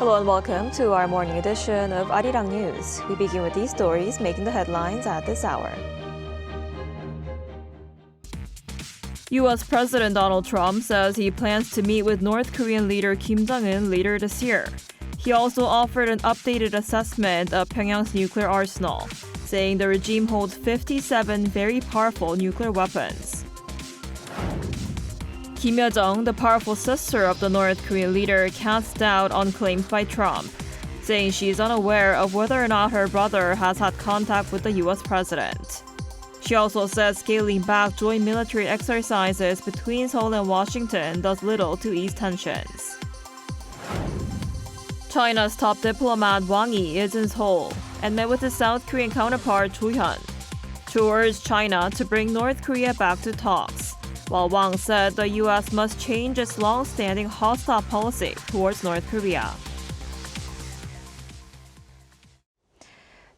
Hello and welcome to our morning edition of Arirang News. We begin with these stories making the headlines at this hour. U.S. President Donald Trump says he plans to meet with North Korean leader Kim Jong-un later this year. He also offered an updated assessment of Pyongyang's nuclear arsenal, saying the regime holds 57 very powerful nuclear weapons. Kim Yo-jong, the powerful sister of the North Korean leader, casts doubt on claims by Trump, saying she is unaware of whether or not her brother has had contact with the U.S. president. She also says scaling back joint military exercises between Seoul and Washington does little to ease tensions. China's top diplomat Wang is in Seoul and met with his South Korean counterpart Cho-hyun. Cho urged China to bring North Korea back to talks, while Wang said the U.S. must change its long-standing hostile policy towards North Korea.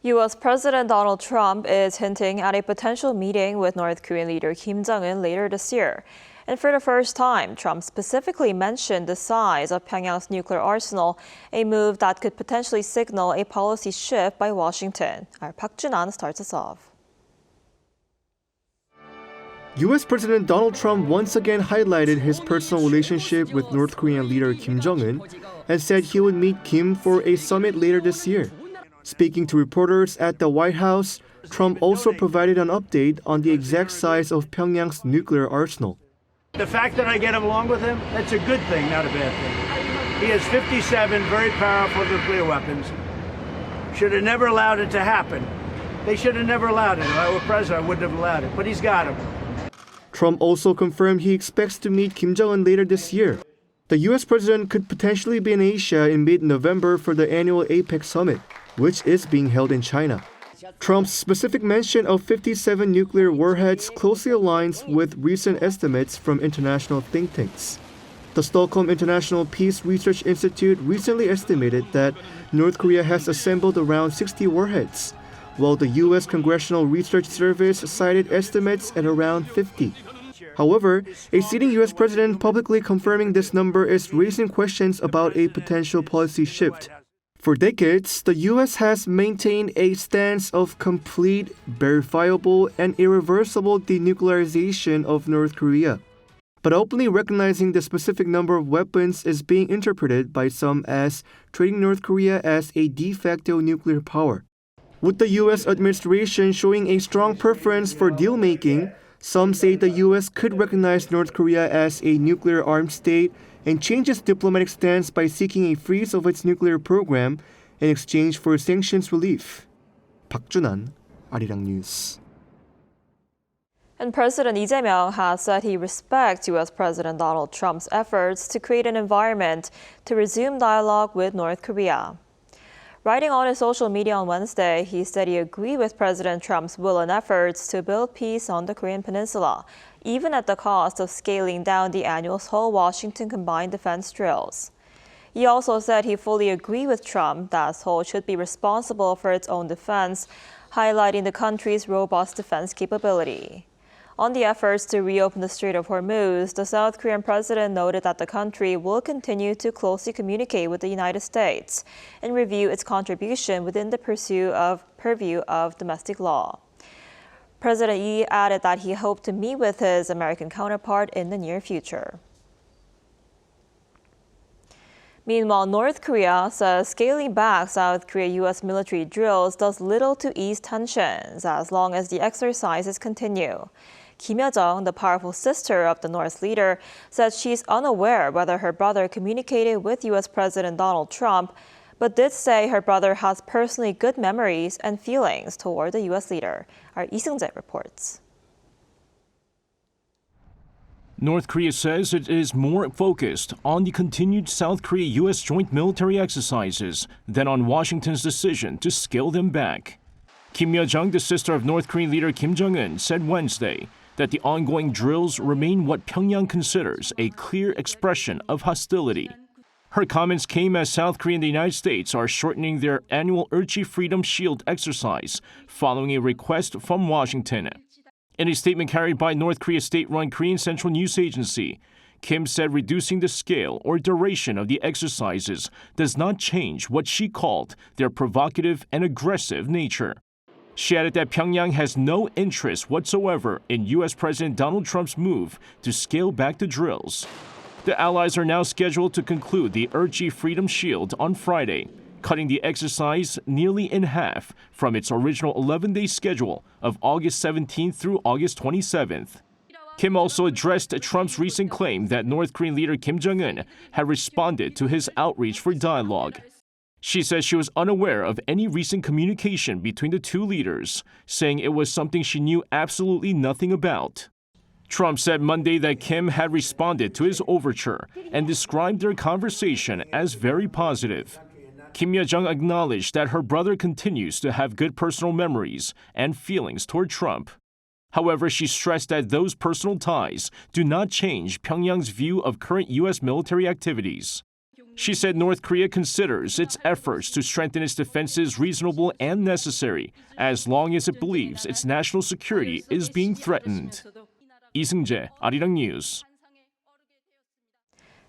U.S. President Donald Trump is hinting at a potential meeting with North Korean leader Kim Jong-un later this year. And for the first time, Trump specifically mentioned the size of Pyongyang's nuclear arsenal, a move that could potentially signal a policy shift by Washington. Our Park Jun-an starts us off. U.S. President Donald Trump once again highlighted his personal relationship with North Korean leader Kim Jong-un and said he would meet Kim for a summit later this year. Speaking to reporters at the White House, Trump also provided an update on the exact size of Pyongyang's nuclear arsenal. The fact that I get along with him, that's a good thing, not a bad thing. He has 57 very powerful nuclear weapons. Should have never allowed it to happen. They should have never allowed it. If I were president, I wouldn't have allowed it, but he's got them. Trump also confirmed he expects to meet Kim Jong-un later this year. The U.S. president could potentially be in Asia in mid-November for the annual APEC summit, which is being held in China. Trump's specific mention of 57 nuclear warheads closely aligns with recent estimates from international think tanks. The Stockholm International Peace Research Institute recently estimated that North Korea has assembled around 60 warheads, while the U.S. Congressional Research Service cited estimates at around 50. However, a sitting U.S. president publicly confirming this number is raising questions about a potential policy shift. For decades, the U.S. has maintained a stance of complete, verifiable, and irreversible denuclearization of North Korea. But openly recognizing the specific number of weapons is being interpreted by some as treating North Korea as a de facto nuclear power. With the U.S. administration showing a strong preference for deal-making, some say the U.S. could recognize North Korea as a nuclear-armed state and change its diplomatic stance by seeking a freeze of its nuclear program in exchange for sanctions relief. Park Jun-an, Arirang News. And President Lee Jae-myung has said he respects U.S. President Donald Trump's efforts to create an environment to resume dialogue with North Korea. Writing on his social media on Wednesday, he said he agreed with President Trump's will and efforts to build peace on the Korean peninsula, even at the cost of scaling down the annual Seoul-Washington combined defense drills. He also said he fully agreed with Trump that Seoul should be responsible for its own defense, highlighting the country's robust defense capability. On the efforts to reopen the Strait of Hormuz, the South Korean president noted that the country will continue to closely communicate with the United States and review its contribution within the purview of domestic law. President Lee added that he hoped to meet with his American counterpart in the near future. Meanwhile, North Korea says scaling back South Korea-U.S. military drills does little to ease tensions as long as the exercises continue. Kim Yo-jong, the powerful sister of the North's leader, said she's unaware whether her brother communicated with U.S. President Donald Trump, but did say her brother has personally good memories and feelings toward the U.S. leader. Our Lee Seung-jae reports. North Korea says it is more focused on the continued South Korea-U.S. joint military exercises than on Washington's decision to scale them back. Kim Yo-jong, the sister of North Korean leader Kim Jong-un, said Wednesday that the ongoing drills remain what Pyongyang considers a clear expression of hostility. Her comments came as South Korea and the United States are shortening their annual Urchi Freedom Shield exercise following a request from Washington. In a statement carried by North Korea's state-run Korean Central News Agency, Kim said reducing the scale or duration of the exercises does not change what she called their provocative and aggressive nature. She added that Pyongyang has no interest whatsoever in U.S. President Donald Trump's move to scale back the drills. The allies are now scheduled to conclude the Urchi Freedom Shield on Friday, cutting the exercise nearly in half from its original 11-day schedule of August 17th through August 27th. Kim also addressed Trump's recent claim that North Korean leader Kim Jong-un had responded to his outreach for dialogue. She says she was unaware of any recent communication between the two leaders, saying it was something she knew absolutely nothing about. Trump said Monday that Kim had responded to his overture and described their conversation as very positive. Kim Yo-jong acknowledged that her brother continues to have good personal memories and feelings toward Trump. However, she stressed that those personal ties do not change Pyongyang's view of current U.S. military activities. She said North Korea considers its efforts to strengthen its defenses reasonable and necessary as long as it believes its national security is being threatened. 이승재, Arirang News.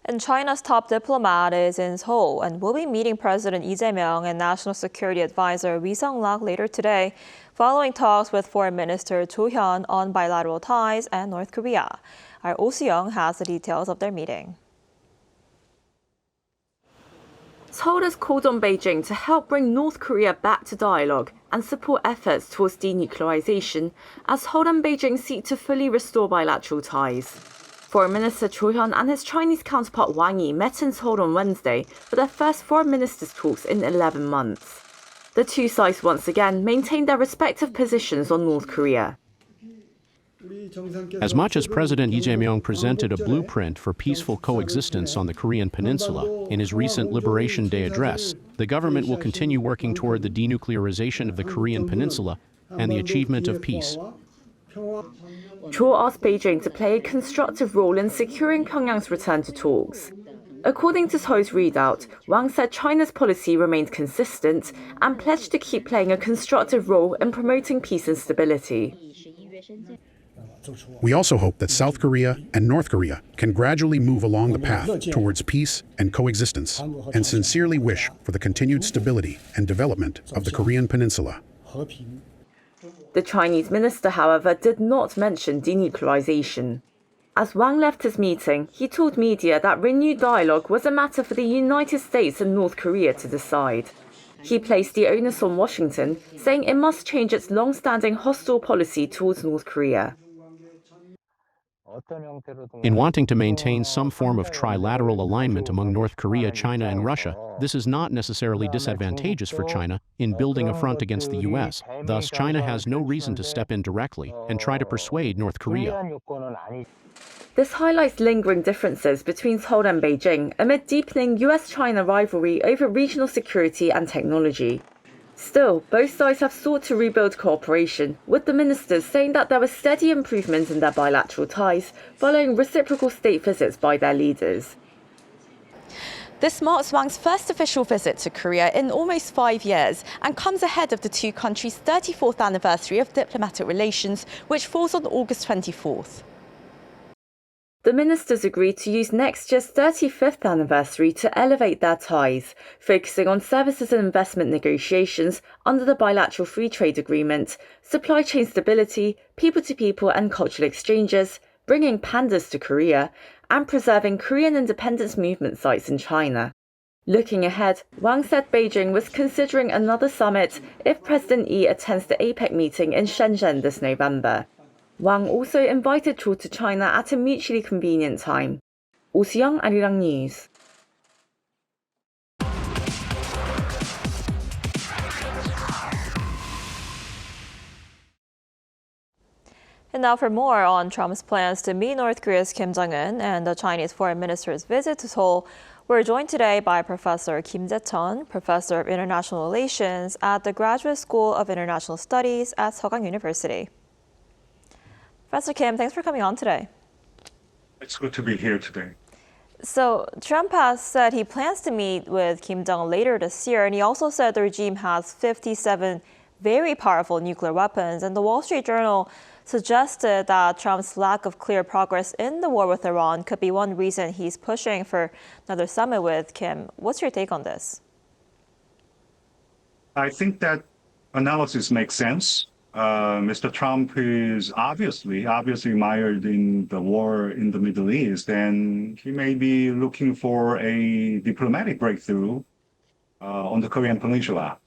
And China's top diplomat is in Seoul and will be meeting President Lee Jae-myung and National Security Advisor Ri Sung-lak later today, following talks with Foreign Minister Cho Hyun on bilateral ties and North Korea. Our Oh Soo-young has the details of their meeting. Seoul has called on Beijing to help bring North Korea back to dialogue and support efforts towards denuclearization as Seoul and Beijing seek to fully restore bilateral ties. Foreign Minister Cho Hyun and his Chinese counterpart Wang met in Seoul on Wednesday for their first foreign ministers' talks in 11 months. The two sides once again maintained their respective positions on North Korea. As much as President Lee Jae-myung presented a blueprint for peaceful coexistence on the Korean peninsula in his recent Liberation Day address, the government will continue working toward the denuclearization of the Korean peninsula and the achievement of peace. Cho asked Beijing to play a constructive role in securing Pyongyang's return to talks. According to Seoul's readout, Wang said China's policy remained consistent and pledged to keep playing a constructive role in promoting peace and stability. We also hope that South Korea and North Korea can gradually move along the path towards peace and coexistence, and sincerely wish for the continued stability and development of the Korean peninsula. The Chinese minister, however, did not mention denuclearization. As Wang left his meeting, he told media that renewed dialogue was a matter for the United States and North Korea to decide. He placed the onus on Washington, saying it must change its long-standing hostile policy towards North Korea. In wanting to maintain some form of trilateral alignment among North Korea, China, and Russia, this is not necessarily disadvantageous for China in building a front against the U.S. Thus, China has no reason to step in directly and try to persuade North Korea. This highlights lingering differences between Seoul and Beijing amid deepening US-China rivalry over regional security and technology. Still, both sides have sought to rebuild cooperation, with the ministers saying that there was steady improvement in their bilateral ties following reciprocal state visits by their leaders. This marks Wang's first official visit to Korea in almost 5 years and comes ahead of the two countries' 34th anniversary of diplomatic relations, which falls on August 24th. The ministers agreed to use next year's 35th anniversary to elevate their ties, focusing on services and investment negotiations under the bilateral free trade agreement, supply chain stability, people-to-people and cultural exchanges, bringing pandas to Korea, and preserving Korean independence movement sites in China. Looking ahead, Wang said Beijing was considering another summit if President Lee attends the APEC meeting in Shenzhen this November. Wang also invited Cho to China at a mutually convenient time. Oh Soo-young, Arirang News. And now for more on Trump's plans to meet North Korea's Kim Jong-un and the Chinese foreign minister's visit to Seoul, we're joined today by Professor Kim Jae-chun, Professor of International Relations at the Graduate School of International Studies at Seogang University. Professor Kim, thanks for coming on today. It's good to be here today. So Trump has said he plans to meet with Kim Jong-un later this year, and he also said the regime has 57 very powerful nuclear weapons. And the Wall Street Journal suggested that Trump's lack of clear progress in the war with Iran could be one reason he's pushing for another summit with Kim. What's your take on this? I think that analysis makes sense. Mr. Trump is obviously mired in the war in the Middle East, and he may be looking for a diplomatic breakthrough on the Korean Peninsula.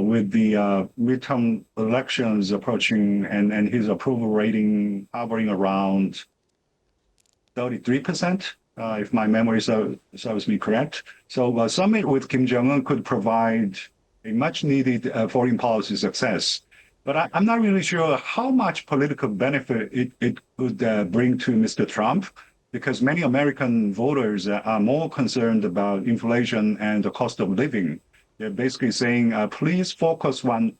With the midterm elections approaching and his approval rating hovering around 33%, if my memory serves me correct. So a summit with Kim Jong-un could provide a much needed foreign policy success. But I'm not really sure how much political benefit it could bring to Mr. Trump, because many American voters are more concerned about inflation and the cost of living. They're basically saying, please focus on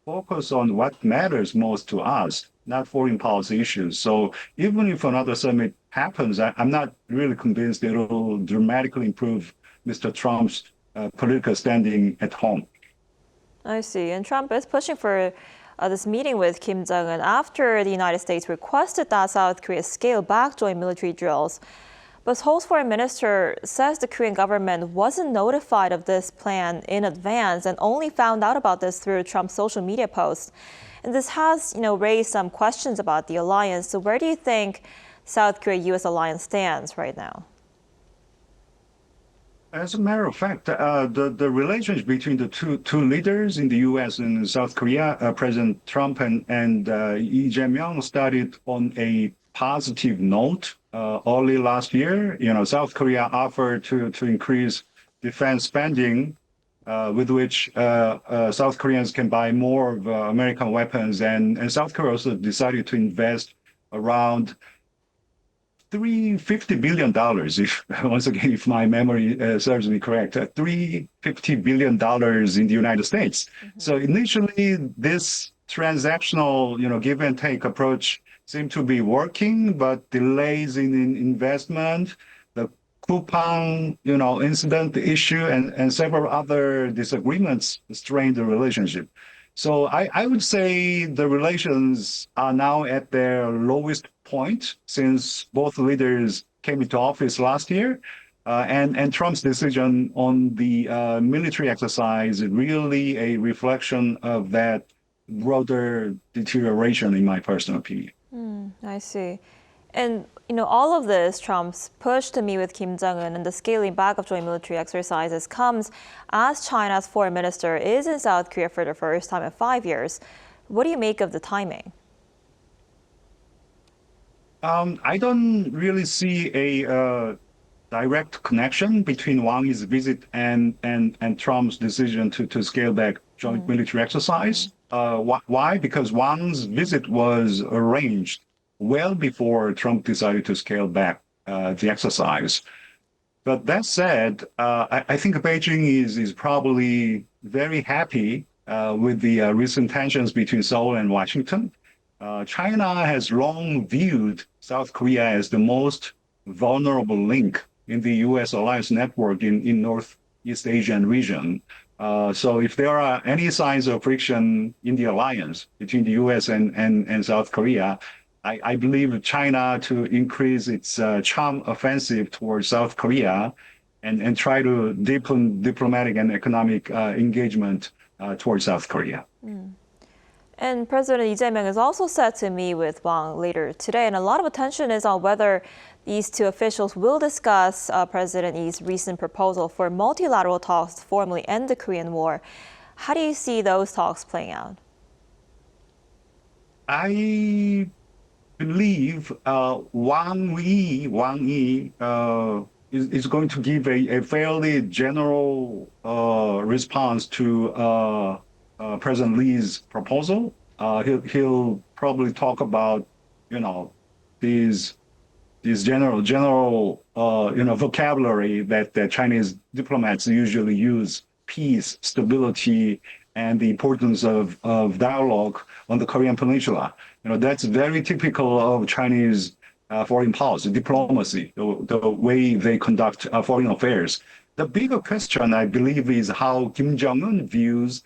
what matters most to us, not foreign policy issues. So even if another summit happens, I'm not really convinced it will dramatically improve Mr. Trump's political standing at home. I see. And Trump is pushing for this meeting with Kim Jong-un after the United States requested that South Korea scale back joint military drills. But Seoul's foreign minister says the Korean government wasn't notified of this plan in advance and only found out about this through Trump's social media posts. And this has, raised some questions about the alliance. So where do you think South Korea-U.S. alliance stands right now? As a matter of fact, the relations between the two leaders in the U.S. and South Korea, President Trump and Lee Jae-myung, started on a positive note early last year. South Korea offered to increase defense spending, with which South Koreans can buy more of American weapons, and South Korea also decided to invest around $350 billion, if my memory serves me correct, $350 billion in the United States. Mm-hmm. So initially, this transactional, give and take approach seemed to be working, but delays in investment, the Kupang, incident issue, and several other disagreements strained the relationship. So I would say the relations are now at their lowest point since both leaders came into office last year. And Trump's decision on the military exercise is really a reflection of that broader deterioration, in my personal opinion. I see. And, all of this, Trump's push to meet with Kim Jong-un and the scaling back of joint military exercises comes as China's foreign minister is in South Korea for the first time in 5 years. What do you make of the timing? I don't really see a direct connection between Wang's visit and Trump's decision to scale back joint military exercise. Why? Because Wang's visit was arranged well before Trump decided to scale back the exercise. But that said, I think Beijing is probably very happy with the recent tensions between Seoul and Washington. China has long viewed South Korea as the most vulnerable link in the U.S. alliance network in Northeast Asian region. So if there are any signs of friction in the alliance between the U.S. and South Korea, I believe China to increase its charm offensive towards South Korea and try to deepen diplomatic and economic engagement towards South Korea. And President Lee Jae-myung is also set to meet with Wang later today, and a lot of attention is on whether these two officials will discuss President Lee's recent proposal for multilateral talks to formally end the Korean War. How do you see those talks playing out? I believe Wang Yi is going to give a fairly general response to President Lee's proposal. He'll probably talk about, these general vocabulary that Chinese diplomats usually use: peace, stability, and the importance of dialogue on the Korean Peninsula. That's very typical of Chinese foreign policy, diplomacy, the way they conduct foreign affairs. The bigger question, I believe, is how Kim Jong-un views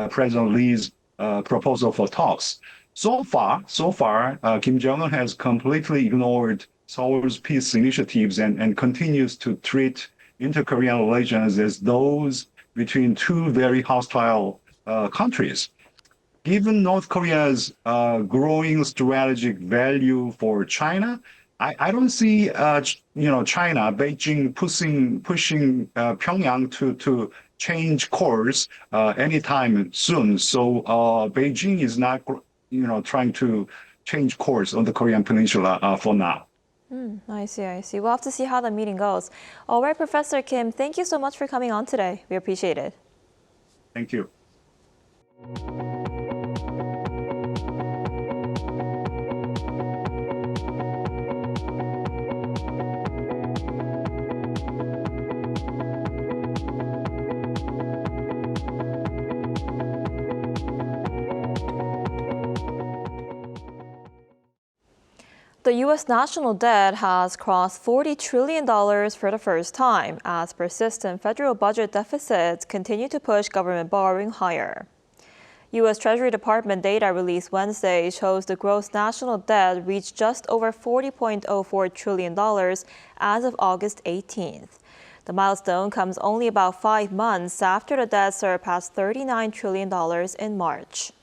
President Lee's proposal for talks. So far, Kim Jong-un has completely ignored Seoul's peace initiatives and continues to treat inter-Korean relations as those between two very hostile countries. Given North Korea's growing strategic value for China, I don't see China, Beijing pushing Pyongyang to change course anytime soon. So Beijing is not trying to change course on the Korean Peninsula for now. I see. We'll have to see how the meeting goes. All right, Professor Kim, thank you so much for coming on today. We appreciate it. Thank you. The U.S. national debt has crossed $40 trillion for the first time as persistent federal budget deficits continue to push government borrowing higher. U.S. Treasury Department data released Wednesday shows the gross national debt reached just over $40.04 trillion as of August 18th. The milestone comes only about 5 months after the debt surpassed $39 trillion in March.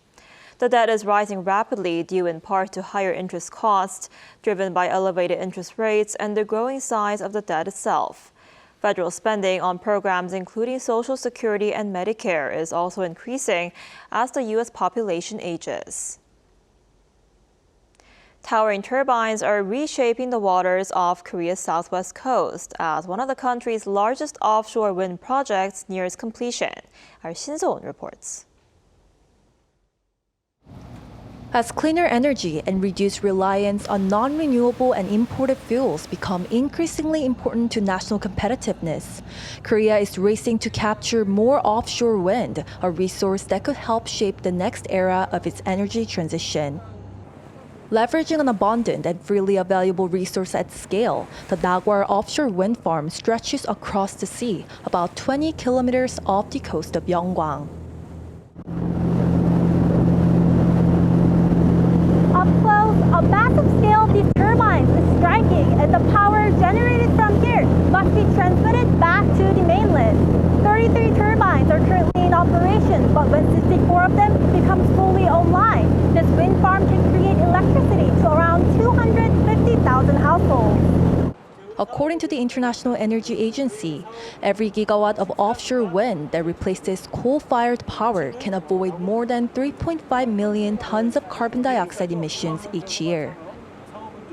The debt is rising rapidly due in part to higher interest costs, driven by elevated interest rates and the growing size of the debt itself. Federal spending on programs including Social Security and Medicare is also increasing as the U.S. population ages. Towering turbines are reshaping the waters off Korea's southwest coast as one of the country's largest offshore wind projects nears completion. Our Shin So-eun reports. As cleaner energy and reduced reliance on non-renewable and imported fuels become increasingly important to national competitiveness, Korea is racing to capture more offshore wind, a resource that could help shape the next era of its energy transition. Leveraging an abundant and freely available resource at scale, the Nagwar offshore wind farm stretches across the sea, about 20 kilometers off the coast of Yeonggwang. Up close, a massive scale of these turbines is striking, and the power generated from here must be transmitted back to the mainland. 33 turbines are currently in operation, but when 64 of them becomes fully online, this wind farm can create electricity to around 250,000 households. According to the International Energy Agency, every gigawatt of offshore wind that replaces coal-fired power can avoid more than 3.5 million tons of carbon dioxide emissions each year.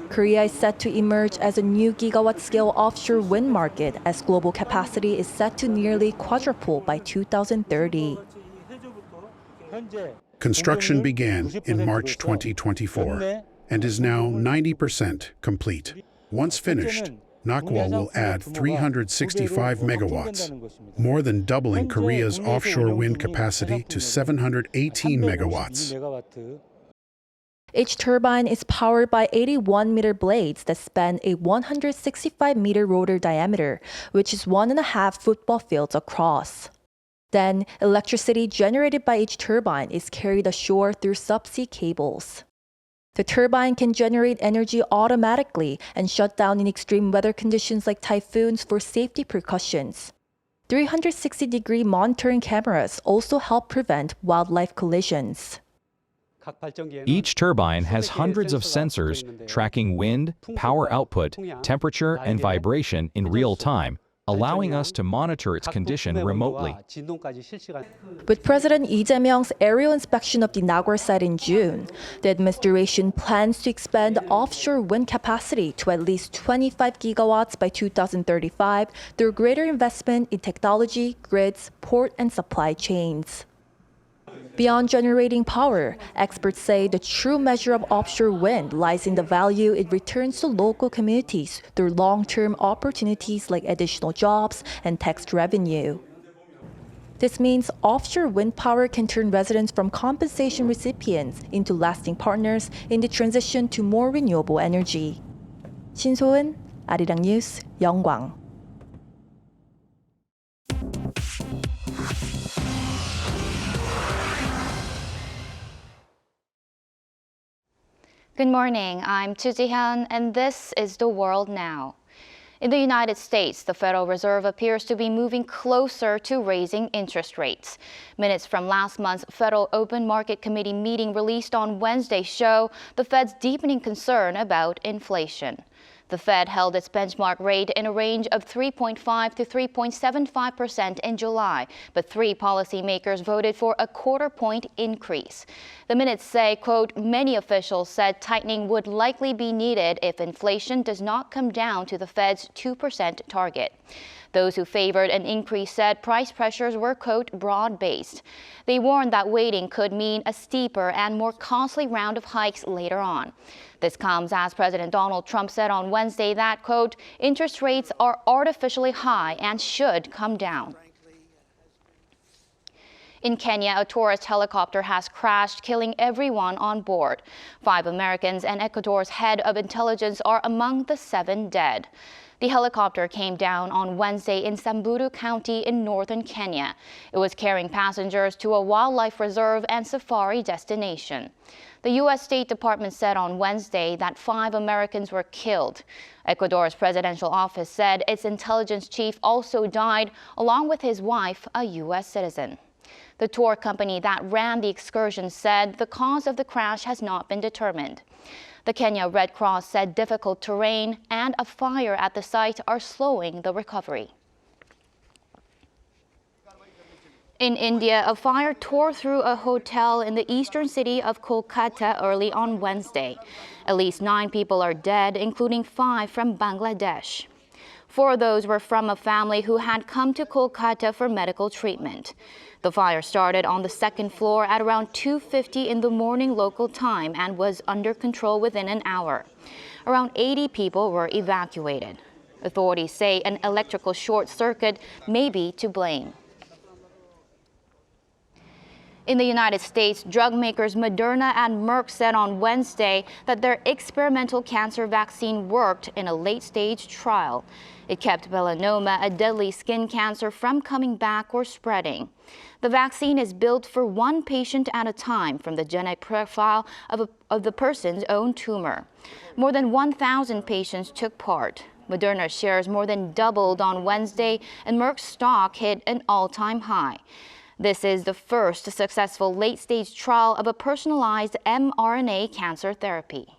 Korea is set to emerge as a new gigawatt-scale offshore wind market as global capacity is set to nearly quadruple by 2030. Construction began in March 2024 and is now 90% complete. Once finished, Nagwar will add 365 megawatts, more than doubling Korea's offshore wind capacity to 718 megawatts. Each turbine is powered by 81-meter blades that span a 165-meter rotor diameter, which is 1.5 football fields across. Then, electricity generated by each turbine is carried ashore through subsea cables. The turbine can generate energy automatically and shut down in extreme weather conditions like typhoons for safety precautions. 360-degree monitoring cameras also help prevent wildlife collisions. Each turbine has hundreds of sensors tracking wind, power output, temperature, and vibration in real time, allowing us to monitor its condition remotely. With President Lee Jae-myung's aerial inspection of the Nagwar site in June, the administration plans to expand offshore wind capacity to at least 25 gigawatts by 2035 through greater investment in technology, grids, port, and supply chains. Beyond generating power, experts say the true measure of offshore wind lies in the value it returns to local communities through long-term opportunities like additional jobs and tax revenue. This means offshore wind power can turn residents from compensation recipients into lasting partners in the transition to more renewable energy. Shin So-eun, Arirang News, Yeonggwang. Good morning, I'm Tu Ji-hyun, and this is The World Now. In the United States, the Federal Reserve appears to be moving closer to raising interest rates. Minutes from last month's Federal Open Market Committee meeting released on Wednesday show the Fed's deepening concern about inflation. The Fed held its benchmark rate in a range of 3.5 to 3.75% in July, but three policymakers voted for a quarter-point increase. The minutes say, quote, many officials said tightening would likely be needed if inflation does not come down to the Fed's 2% target. Those who favored an increase said price pressures were, quote, broad-based. They warned that waiting could mean a steeper and more costly round of hikes later on. This comes as President Donald Trump said on Wednesday that, quote, interest rates are artificially high and should come down. In Kenya, a tourist helicopter has crashed, killing everyone on board. 5 Americans and Ecuador's head of intelligence are among the 7 dead. The helicopter came down on Wednesday in Samburu County in northern Kenya. It was carrying passengers to a wildlife reserve and safari destination. The U.S. State Department said on Wednesday that 5 Americans were killed. Ecuador's presidential office said its intelligence chief also died, along with his wife, a U.S. citizen. The tour company that ran the excursion said the cause of the crash has not been determined. The Kenya Red Cross said difficult terrain and a fire at the site are slowing the recovery. In India, a fire tore through a hotel in the eastern city of Kolkata early on Wednesday. At least 9 people are dead, including 5 from Bangladesh. 4 of those were from a family who had come to Kolkata for medical treatment. The fire started on the 2nd floor at around 2:50 in the morning local time and was under control within an hour. Around 80 people were evacuated. Authorities say an electrical short circuit may be to blame. In the United States, drug makers Moderna and Merck said on Wednesday that their experimental cancer vaccine worked in a late-stage trial. It kept melanoma, a deadly skin cancer, from coming back or spreading. The vaccine is built for 1 patient at a time from the genetic profile of the person's own tumor. More than 1,000 patients took part. Moderna shares more than doubled on Wednesday, and Merck's stock hit an all-time high. This is the first successful late-stage trial of a personalized mRNA cancer therapy.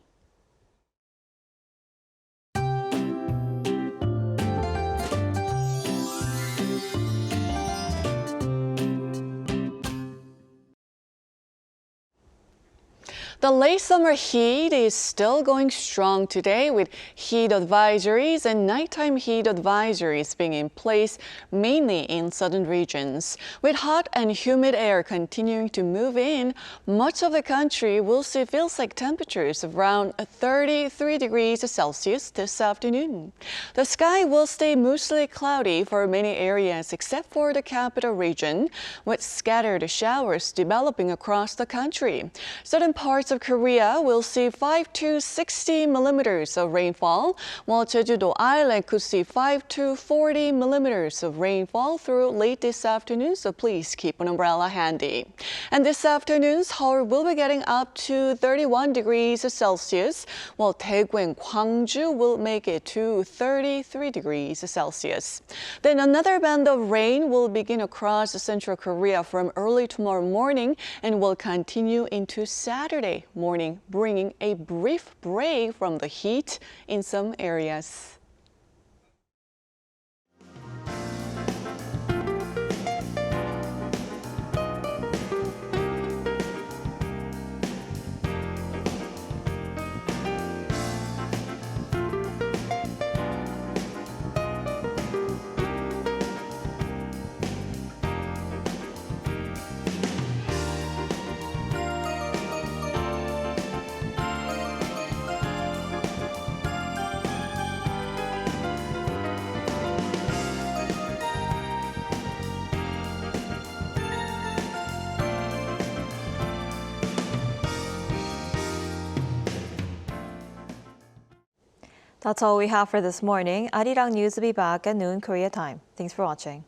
The late summer heat is still going strong today, with heat advisories and nighttime heat advisories being in place mainly in southern regions. With hot and humid air continuing to move in, much of the country will see feels-like temperatures of around 33 degrees Celsius this afternoon. The sky will stay mostly cloudy for many areas except for the capital region, with scattered showers developing across the country. Certain parts of Korea will see 5 to 60 millimeters of rainfall, while Jeju-do Island could see 5 to 40 millimeters of rainfall through late this afternoon, so please keep an umbrella handy. And this afternoon, Seoul will be getting up to 31 degrees Celsius, while Daegu and Gwangju will make it to 33 degrees Celsius. Then another band of rain will begin across central Korea from early tomorrow morning and will continue into Saturday morning, bringing a brief break from the heat in some areas. That's all we have for this morning. Arirang News will be back at noon Korea time. Thanks for watching.